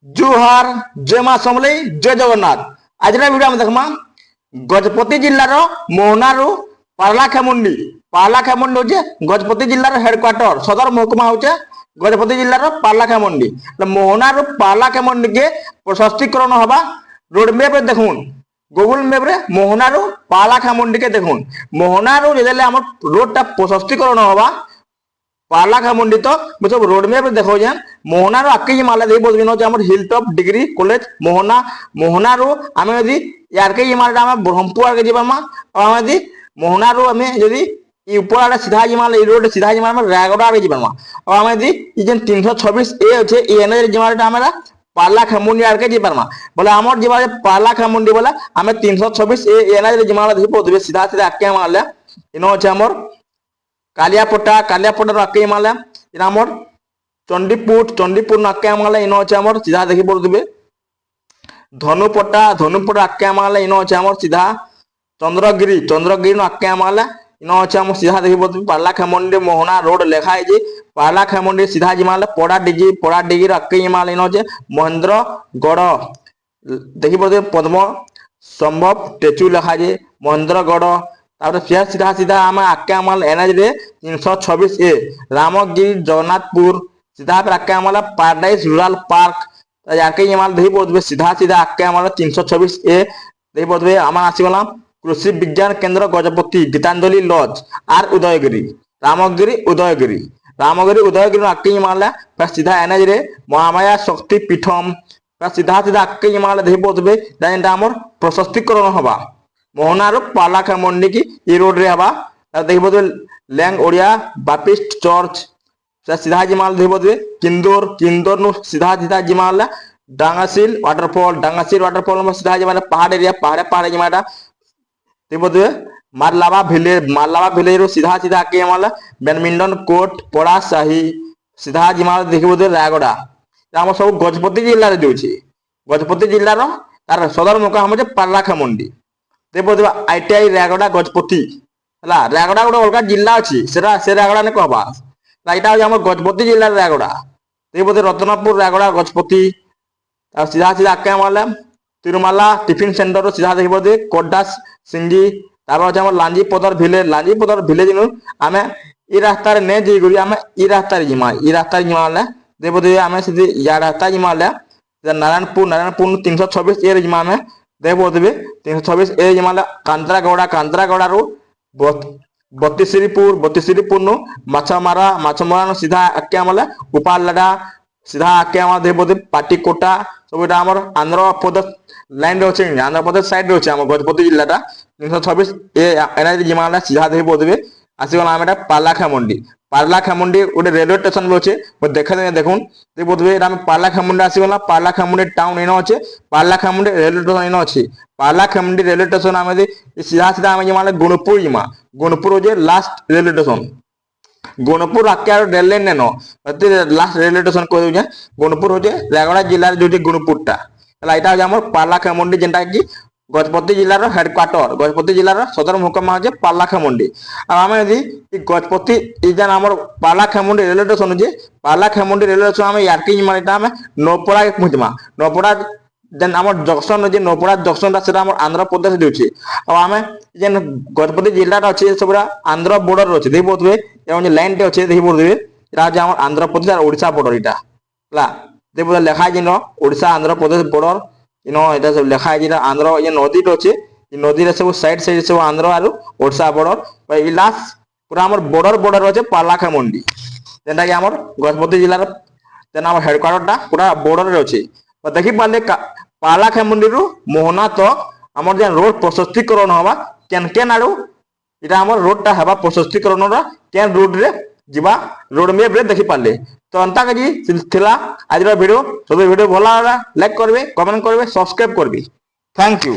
जुहार जय मां समलेई जय जगन्नाथ। आज वीडियो में देखमा गजपति जिलार मोहनारू पारलाखेमुंडी हूँ गजपति जिलार हेडक्वार्टर सदर महकुमा हूँ गजपति जिलार पारलाखेमुंडी। मोहनारू पारलाखेमुंडी के प्रशस्तीकरण हवा रोड मैप देखुन गुगल मैप रे मोहनारू पारलाखेमुंडी के देखुन मोहनारू रोड टा प्रशस्तीकरण हवा पारलाखेमुंडी तो सब रोड मैप देखो जान मोहनार आके माला दे बोल बिनो हमर हिलटॉप डिग्री कॉलेज मोहनारू आमे यदि यारके मालटा आमे ब्रह्मपुर के जिबामा और आमे यदि मोहनारू आमे यदि ई ऊपर आले सीधा जिमाल ई रोड सीधा जिमाल रायगढ़ के जिबामा और आमे यदि ई जेन 326 ए होचे ई एनए जिमालटा हमरा पारलाखेमुंडी आरके जिबामा बोले हमर जिबा पारलाखेमुंडी बोला आमे 326 ए एनए जिमाल दे बोलबे सीधा सीधा आके माले इनो होचे हमर कालियापटा आके माले इना हमर चंडीपुर आके माले इनो होचे हमर सीधा देखि बोलबे धनुपटा आके माले इनो होचे हमर सीधा चंद्रगिरी आके माले इनो होचे हमर सीधा देखि बोलबे पारलाखेमुंडी मोहना रोड लेखा है जी पारलाखेमुंडी सीधा जिमाले पड़ा डिगी आके माले इनो होचे महेंद्रगढ़ देखि बोलबे पद्म संभव स्टेचू लेखा जे महेंद्रगढ़ तापर फिर सीधा सीधा आम आके आमाल एनएच रे 326 ए रामगिरी जगन्नाथपुर सीधा पर आके आमाल पैराडाइज रूरल पार्क आके आमाल देखि बोलबे सीधा सीधा आके आमाल 326 ए देखि बोलबे आमाल आसीगला कृषि विज्ञान केंद्र गजपति गीतांजलि लॉज आर उदयगिरी रामगिरी उदयगिरी आके आमाल फिर सीधा एनएच रे महामाया शक्ति पीठम फिर सीधा सीधा आके आमाल देखि बोलबे जेनटा हमर प्रशस्तीकरण हवा मोहनारू पारलाखेमुंडी की ई रोड रे हवा देखि बोलबे लैंग ओडिया बापिस्ट चर्च सीधा जिमाल देखि बोलबे किंदोर नु सीधा जिमाल डांगासिल वाटरफॉल में सीधा जिमाल पहाड़ एरिया पहाड़ जिमाटा देखि बोलबे मारलावा विलेज रो सीधा आके जिमाल बैडमिंटन कोर्ट पड़ा शाही सीधा जिमाल देखि बोलबे रायगढ़ हम सब गजपति जिल्ला रे जोछि गजपति जिल्ला रो तार सदर मुकाम हम पारलाखेमुंडी देखो आईटीआई रायगढ़ गजपति है रायगढ़ गोटे अलग जिला अच्छी से रायगढ़ ने कहबा यहाँ हूँ गजपति जिला रायगढ़ देखो रत्नपुर रायगढ़ गजपति सीधा सीधा आके माले तिरुमाला टिफिन सेंटर सीधा देखिए कोड्डा सिंगी तापर लांजीपदर भिलेज नु आमे ई रास्ता रे ने जी गुरी आमे ई रास्ता रे जिमा देखो आमे सीधे या रास्ता जिमा नारायणपुर 326 ए रे जिमा आमे देखो 326 ए जिमाला कांद्रागौड़ा रो बत्तीसरीपुर नु माछमारा नु सीधा आके माले उपालडा सीधा आके माले देखो पाटीकोटा सब एटा हमर आंध्र प्रदेश लाइन रे अछि आंध्र प्रदेश साइड रे अछि हमर गजपति जिल्लाटा 326 ए एनआई जिमाला सीधा देखो आसी गला आमेटा पारलाखेमुंडी गोटे रेलवे स्टेशन भी अच्छे देखा देखुन देखो पारलाखेमुंडी आसी गला पारलाखेमुंडी टाउन इन अच्छे पारलाखेमुंडी रेलवे स्टेशन इन अच्छी पारलाखेमुंडी रेलवे स्टेशन आम सीधा सीधा आम जिमा गुणपुर हो लास्ट रेलवे स्टेशन गुणपुर आके रेल लाइन नेन लास्ट रेलवे स्टेशन कह दे गुणपुर हो रायगढ़ जिले जो गुणपुरटा यहाँ पारलाखेमुंडी जेनटा कि गजपति जिलार हेडक्वार्टर गजपति जिलार सदर महकुमा हो पारलाखेमुंडी आम यदि गजपति इजान आम पारलाखेमुंडी रेलवे स्टेशन हो पारलाखेमुंडी रेलवे स्टेशन आम यारकी आम नौपड़ा पहुंचमा नौपड़ा जेन आम जंक्शन जे नौपड़ा जंक्शन से आंध्र प्रदेश दूसरी आम जेन गजपति जिला अच्छे सब आंध्र बॉर्डर अच्छे देखिए बोलते लाइन टे अच्छे देखिए बोलते आंध्र प्रदेश और ओडिशा बॉर्डर यहाँ देखिए लिखा है ओडिशा आंध्र प्रदेश बॉर्डर इनो एटा सब लिखा है आंध्र ये नदी अच्छे नदी सब साइड सब आंध्र और ओडिशा बॉर्डर ई लास्ट पूरा हमर बॉर्डर अच्छे पारलाखेमुंडी जेनटा कि हमर गजपति जिलार जेना हमर हेडक्वार्टरटा पूरा बॉर्डर रे अच्छे देखि पाले पारलाखेमुंडी रु मोहना तो हमर जे रोड प्रशस्तीकरण हवा केन आडू इटा हमर रोडटा हवा प्रशस्तीकरण रा केन रोड रे जिबा रोड मैप रे देखि पाले तो अंता जी थिला आज वीडियो सब वीडियो भला लाइक करबे कमेंट करबे सब्सक्राइब करबे थैंक यू।